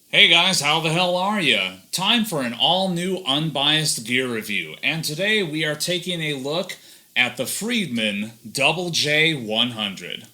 Hey guys, how the hell are ya? Time for an all-new unbiased gear review, and today we are taking a look at the Friedman JJ-100.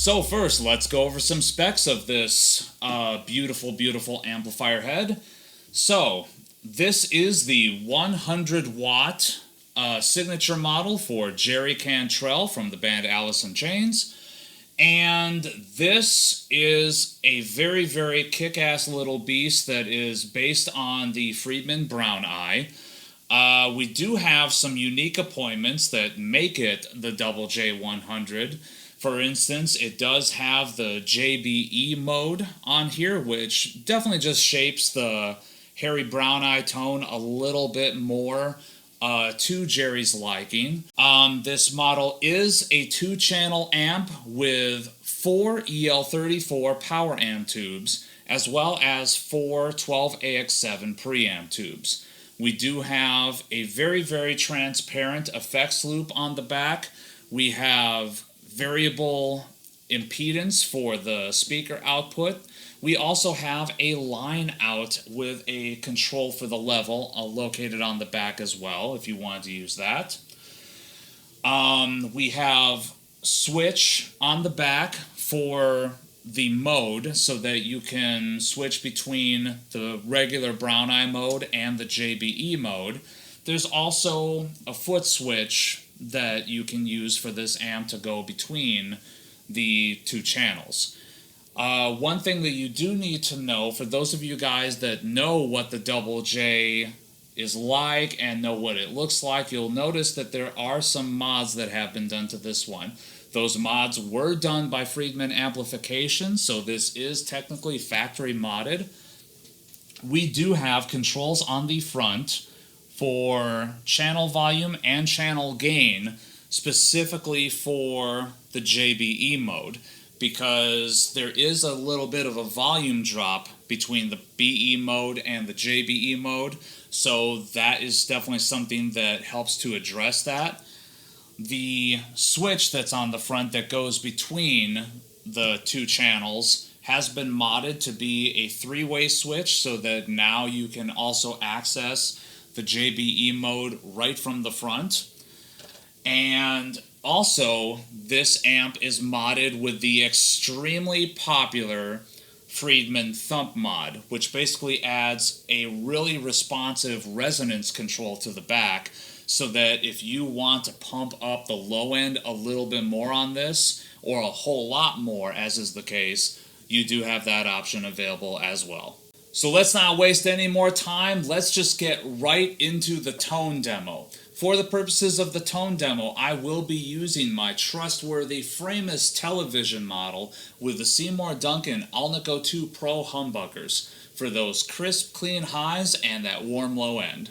So first, let's go over some specs of this beautiful amplifier head. So, this is the 100 watt signature model for Jerry Cantrell from the band Alice in Chains. And this is a very kick-ass little beast that is based on the Friedman Brown Eye. We do have some unique appointments that make it the JJ-100. For instance, it does have the JBE mode on here, which definitely just shapes the Harry Brown Eye tone a little bit more to Jerry's liking. This model is a 2-channel amp with 4 EL34 power amp tubes, as well as 4 12AX7 preamp tubes. We do have a very transparent effects loop on the back. We have variable impedance for the speaker output. We also have a line out with a control for the level located on the back as well, if you want to use that. We have switch on the back for the mode so that you can switch between the regular Brown Eye mode and the JBE mode. There's also a foot switch that you can use for this amp to go between the two channels. One thing that you do need to know, for those of you guys that know what the Double J is like and know what it looks like, you'll notice that there are some mods that have been done to this one. Those mods were done by Friedman Amplification, so this is technically factory modded. We do have controls on the front for channel volume and channel gain, specifically for the JBE mode, because there is a little bit of a volume drop between the BE mode and the JBE mode, so that is definitely something that helps to address that. The switch that's on the front that goes between the two channels has been modded to be a 3-way switch, so that now you can also access the JBE mode right from the front. And also, this amp is modded with the extremely popular Friedman Thump Mod, which basically adds a really responsive resonance control to the back, so that if you want to pump up the low end a little bit more on this, or a whole lot more, as is the case, you do have that option available as well. So let's not waste any more time. Let's just get right into the tone demo. For the purposes of the tone demo, I will be using my trustworthy Framus television model with the Seymour Duncan Alnico 2 Pro humbuckers for those crisp, clean highs and that warm low end.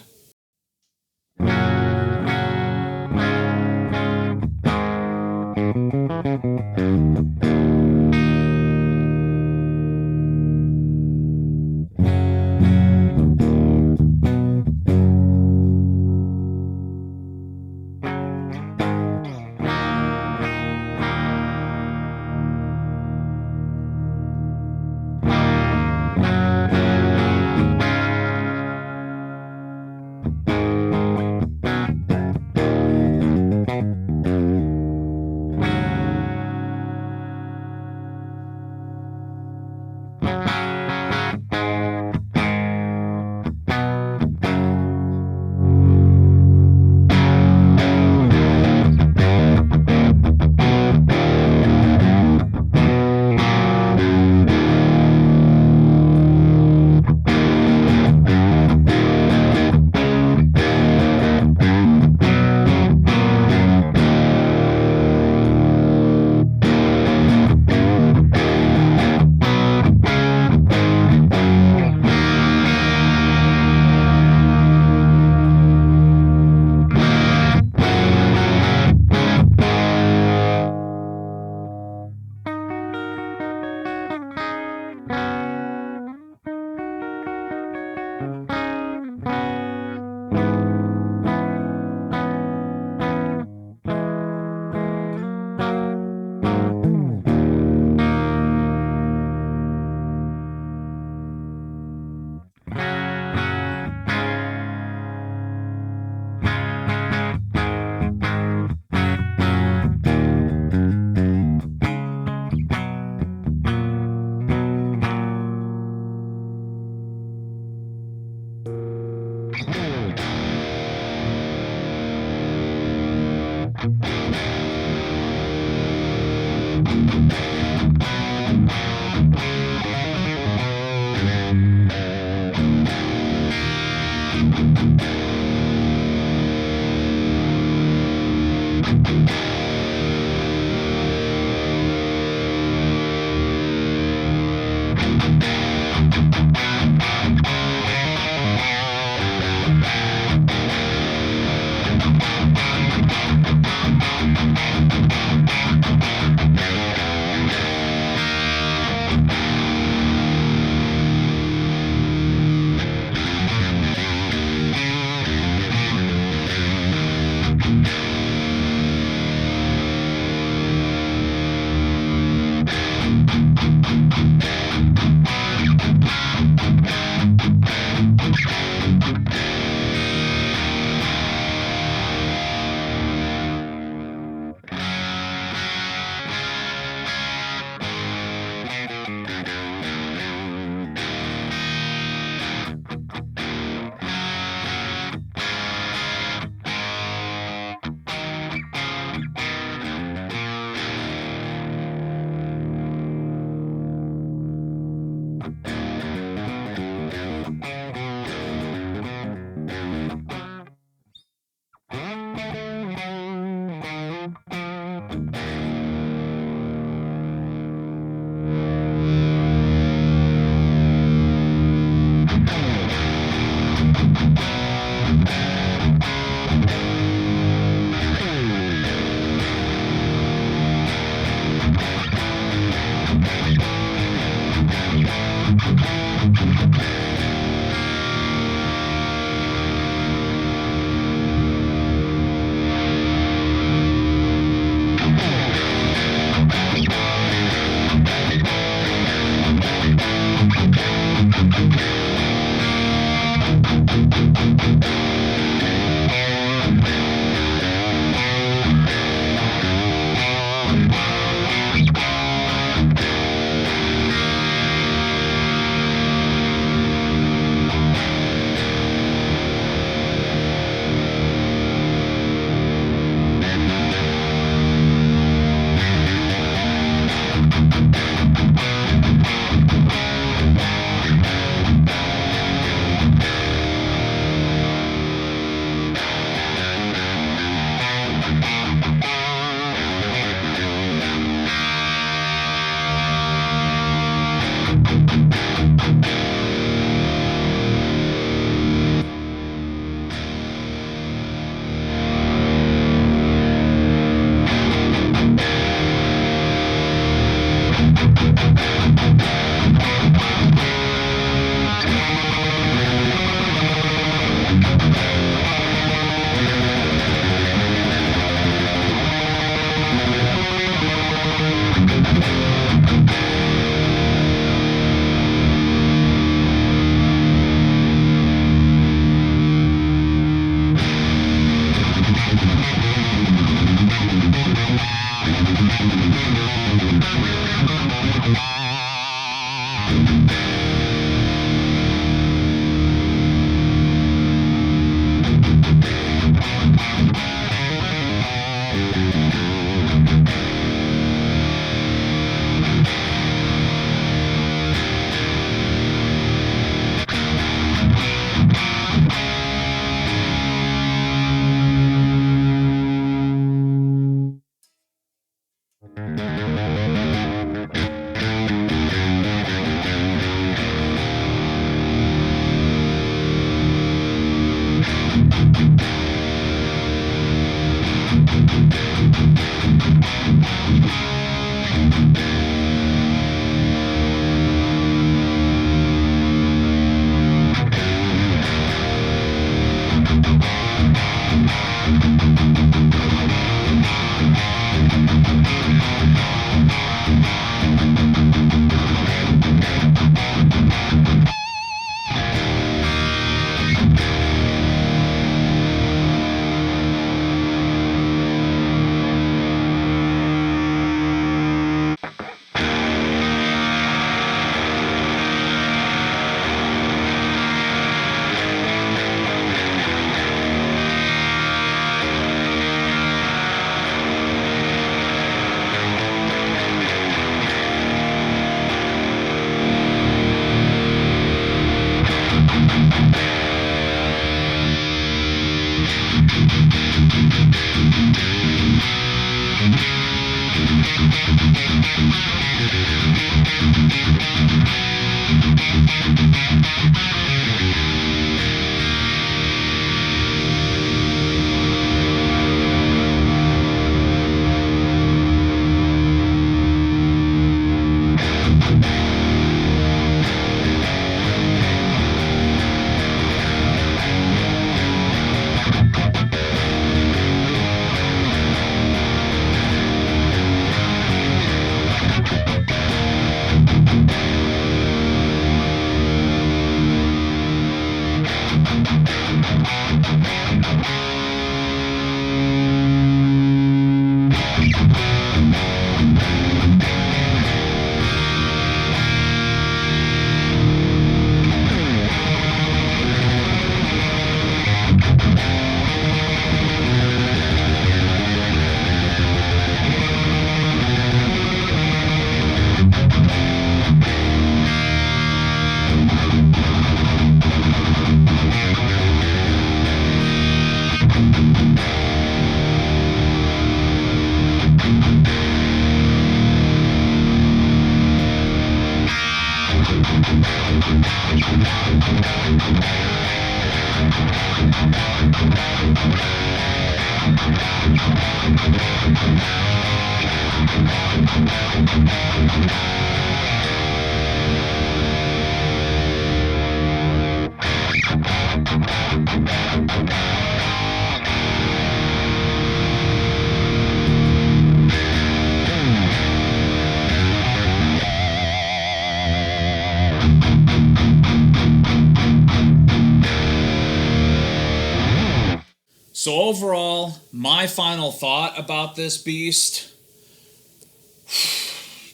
So overall, my final thought about this beast,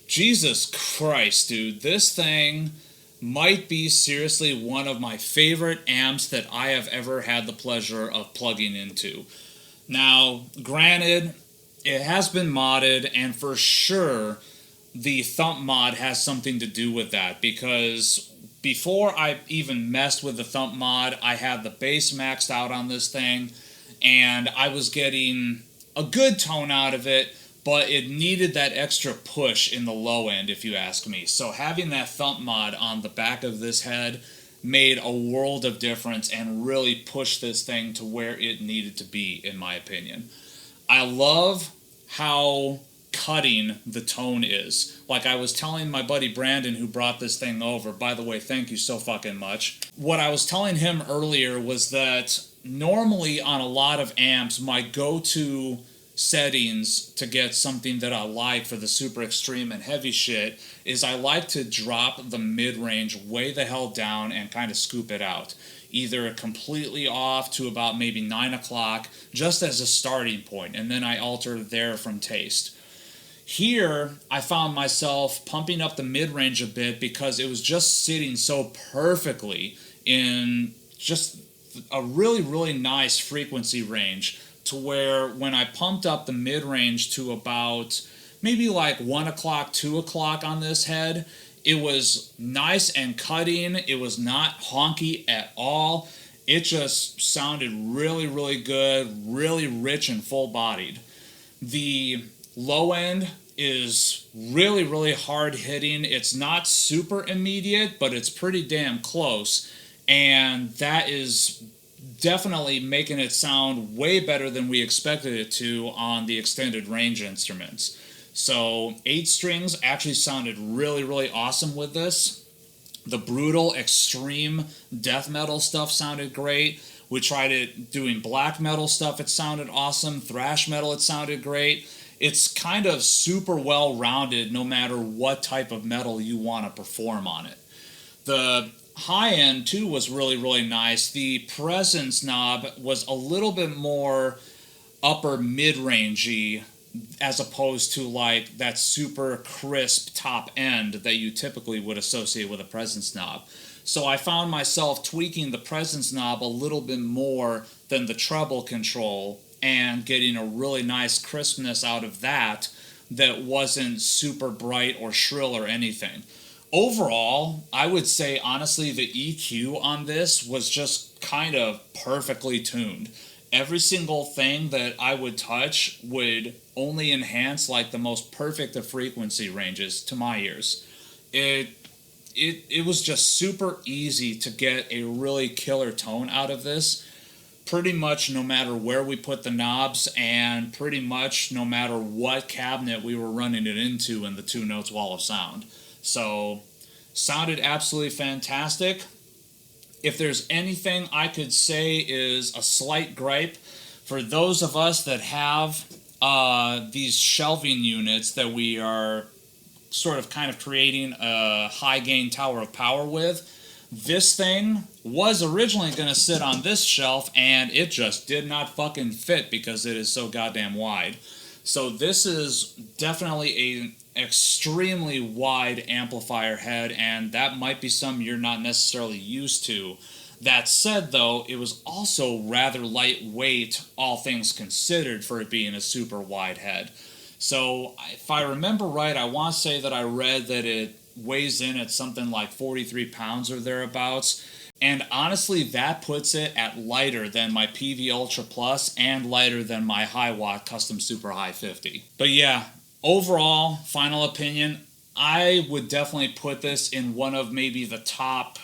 Jesus Christ, dude, this thing might be seriously one of my favorite amps that I have ever had the pleasure of plugging into. Now, granted, it has been modded, and for sure, the Thump Mod has something to do with that, because before I even messed with the Thump Mod, I had the bass maxed out on this thing, and I was getting a good tone out of it, but it needed that extra push in the low end, if you ask me. So having that Thump Mod on the back of this head made a world of difference and really pushed this thing to where it needed to be, in my opinion. I love how cutting the tone is. Like I was telling my buddy Brandon, who brought this thing over, by the way, thank you so fucking much. What I was telling him earlier was that normally on a lot of amps, my go-to settings to get something that I like for the super extreme and heavy shit is I like to drop the mid-range way the hell down and kind of scoop it out. Either completely off to about maybe 9 o'clock, just as a starting point, and then I alter there from taste. Here, I found myself pumping up the mid-range a bit because it was just sitting so perfectly in just a really, really nice frequency range to where when I pumped up the mid-range to about maybe like 1 o'clock, 2 o'clock on this head, it was nice and cutting. It was not honky at all. It just sounded really, really good, really rich and full-bodied. The low end is really, really hard hitting. It's not super immediate, but it's pretty damn close. And that is definitely making it sound way better than we expected it to on the extended range instruments. So 8 strings actually sounded really, really awesome with this. The brutal, extreme death metal stuff sounded great. We tried it doing black metal stuff. It sounded awesome. Thrash metal, it sounded great. It's kind of super well-rounded no matter what type of metal you want to perform on it. The high end, too, was really, really nice. The presence knob was a little bit more upper mid-rangey as opposed to like that super crisp top end that you typically would associate with a presence knob. So I found myself tweaking the presence knob a little bit more than the treble control and getting a really nice crispness out of that that wasn't super bright or shrill or anything. Overall, I would say honestly the EQ on this was just kind of perfectly tuned. Every single thing that I would touch would only enhance like the most perfect of frequency ranges to my ears. It was just super easy to get a really killer tone out of this, pretty much no matter where we put the knobs and pretty much no matter what cabinet we were running it into in the 2 Notes wall of sound. So, sounded absolutely fantastic. If there's anything I could say is a slight gripe, for those of us that have these shelving units that we are sort of kind of creating a high gain tower of power with, this thing was originally going to sit on this shelf and it just did not fucking fit because it is so goddamn wide. So this is definitely an extremely wide amplifier head, and that might be something you're not necessarily used to. That said, though, it was also rather lightweight, all things considered, for it being a super wide head. So if I remember right, I want to say that I read that it weighs in at something like 43 pounds or thereabouts. And honestly, that puts it at lighter than my PV Ultra Plus and lighter than my high watt custom Super High 50. But yeah, overall, final opinion, I would definitely put this in one of maybe the top,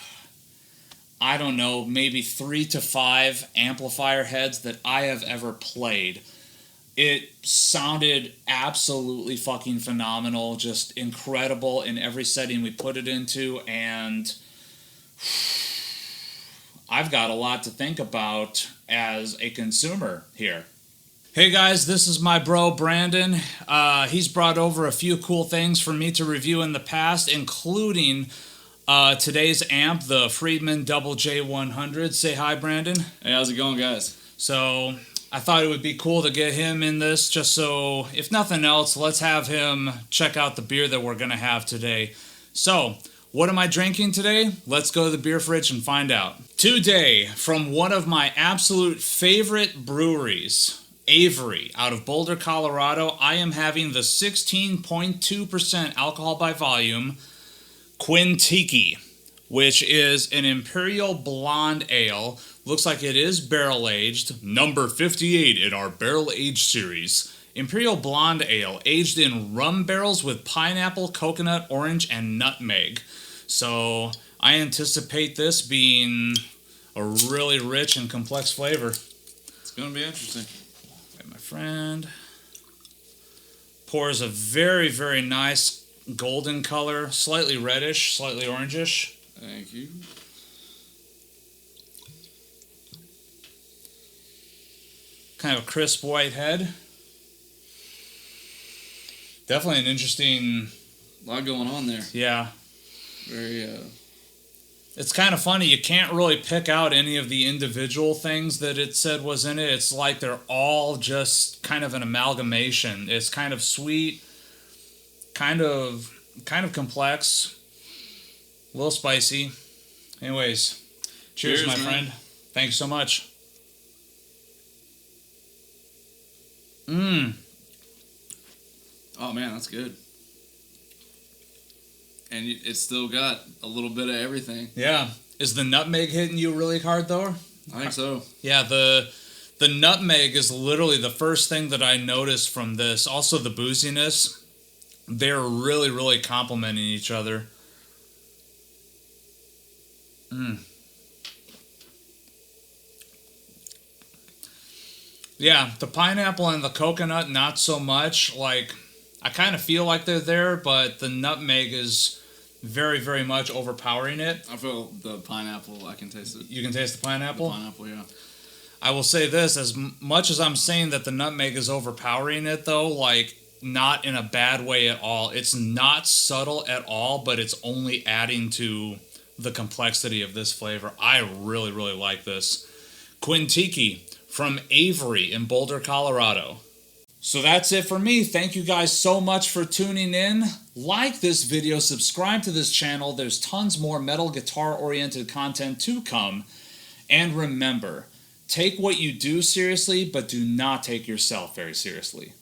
I don't know, maybe 3 to 5 amplifier heads that I have ever played. It sounded absolutely fucking phenomenal, just incredible in every setting we put it into, and I've got a lot to think about as a consumer here. Hey guys, this is my bro Brandon. He's brought over a few cool things for me to review in the past, including today's amp, the Friedman JJ-100. Say hi, Brandon. Hey, how's it going, guys? So I thought it would be cool to get him in this, just so, if nothing else, let's have him check out the beer that we're going to have today. So, what am I drinking today? Let's go to the beer fridge and find out. Today, from one of my absolute favorite breweries, Avery, out of Boulder, Colorado, I am having the 16.2% alcohol by volume Quintiki, which is an Imperial Blonde Ale. Looks like it is barrel-aged, number 58 in our barrel-aged series. Imperial Blonde Ale, aged in rum barrels with pineapple, coconut, orange, and nutmeg. So I anticipate this being a really rich and complex flavor. It's going to be interesting. Okay, my friend pours a very, very nice golden color, slightly reddish, slightly orangish. Thank you. Kind of a crisp white head. Definitely an interesting... A lot going on there. Yeah. Very, It's kind of funny. You can't really pick out any of the individual things that it said was in it. It's like they're all just kind of an amalgamation. It's kind of sweet, kind of complex, a little spicy. Anyways, cheers my man. friend. Thanks so much. Oh, man, that's good. And it's still got a little bit of everything. Yeah. Is the nutmeg hitting you really hard, though? I think so. Yeah, the nutmeg is literally the first thing that I noticed from this. Also, the booziness. They're really, really complementing each other. Yeah, the pineapple and the coconut, not so much. Like, I kind of feel like they're there, but the nutmeg is very, very much overpowering it. I feel the pineapple, I can taste it. You can taste the pineapple? The pineapple, yeah. I will say this, as much as I'm saying that the nutmeg is overpowering it, though, like, not in a bad way at all. It's not subtle at all, but it's only adding to the complexity of this flavor. I really, really like this. Quintiki from Avery in Boulder, Colorado. So that's it for me. Thank you guys so much for tuning in. Like this video, subscribe to this channel. There's tons more metal guitar oriented content to come. And remember, take what you do seriously, but do not take yourself very seriously.